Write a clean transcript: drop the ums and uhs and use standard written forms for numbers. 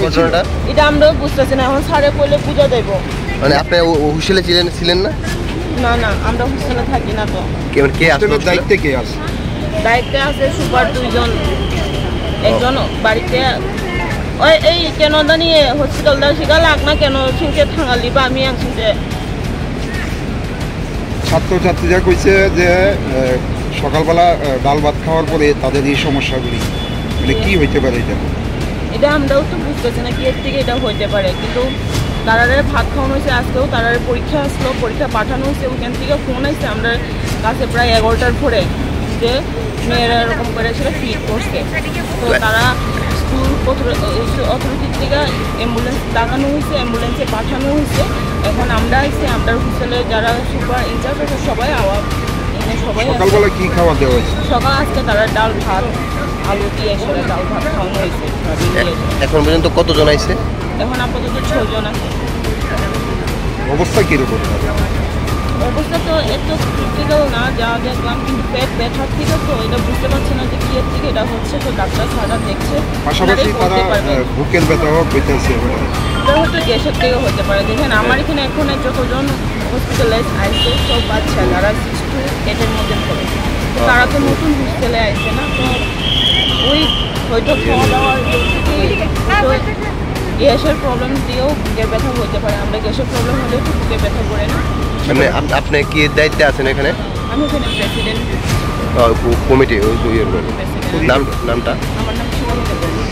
ঘটনাটা? এটা আমরাও বুঝতেছি না, এখন স্যারে কইলে বুঝা দেব। মানে আপনি হোস্টেলে ছিলেন না? না না, আমরা হোস্টেলে থাকি না তো। কে আসলে দায়িত্বে কে আছে? দায়িত্বে আছে সুপার 2 জন, একজন বাড়িতে ওই এই কেন জানি হসপিটালটা শিখা লাগ না কেন সিংকে থাঙালি বা আমি একসঙ্গে ছাত্রছাত্রীরা কইছে যে সকালবেলা ডাল ভাত খাওয়ার পরে তাদের এই সমস্যাগুলি, মানে কি হইতে পারে এটা? এটা আমরাও তো বুঝতেছি না কি এর থেকে এটা হইতে পারে, কিন্তু তারারে ভাত খাওয়ানো হয়েছে আজকেও, তারারে পরীক্ষা আসলো, পরীক্ষা পাঠানো হয়েছে, ওখান থেকে ফোন আসছে আমাদের কাছে প্রায় 11টার পরে যে মেয়েরা এরকম করে সেটা ফিট করছে। তো তারা স্কুল অথরিটির থেকে অ্যাম্বুলেন্স লাগানো হয়েছে, অ্যাম্বুলেন্সে পাঠানো হয়েছে। এখন আমরা আসছি, আমরা হোস্টেলে যারা সুপার ইনচার্জ আছে সবাই এনে সবাই সকালবেলা কি খাওয়া দেওয়া হয়েছে? সকাল আজকে তারা ডাল ভাত আলু দিয়ে সেটা ডাল ভাত খাওয়ানো হয়েছে। এখন পর্যন্ত কতজন আইছে? এখন আপাতত 6 জন আছে। অবস্থা কিরকম? অবস্থা তো এত ক্রিটিক্যাল না যা দেখলাম, কিন্তু পেট ব্যথার থেকে তো এটা বুঝতে পারছি না যে কি এর থেকে এটা হচ্ছে। তো ডাক্তার সারা দেখছে, পাশাপাশি তারা বুকের ব্যথাও পেতেছে, এটা হয়তো গ্যাসের থেকে হতে পারে। দেখেন আমার এখানে এখন যতজন হসপিটালাইজ আসছে সব বাচ্চা যারা 6 to 8 এর মধ্যে পড়ে, তো তারা তো নতুন হসপিটালে আসছে না, তো ওই হয়তো খাওয়া দাওয়ার গ্যাসের প্রবলেম দিয়েও বুকের ব্যথা হতে পারে। আমরা গ্যাসের প্রবলেম হলেও তো বুকের ব্যথা করে না। মানে আপনি কি দায়িত্বে আছেন এখানে? আমি ওখানে প্রেসিডেন্ট কমিটি নামটা? আমার নাম শিবানী দেববর্মা।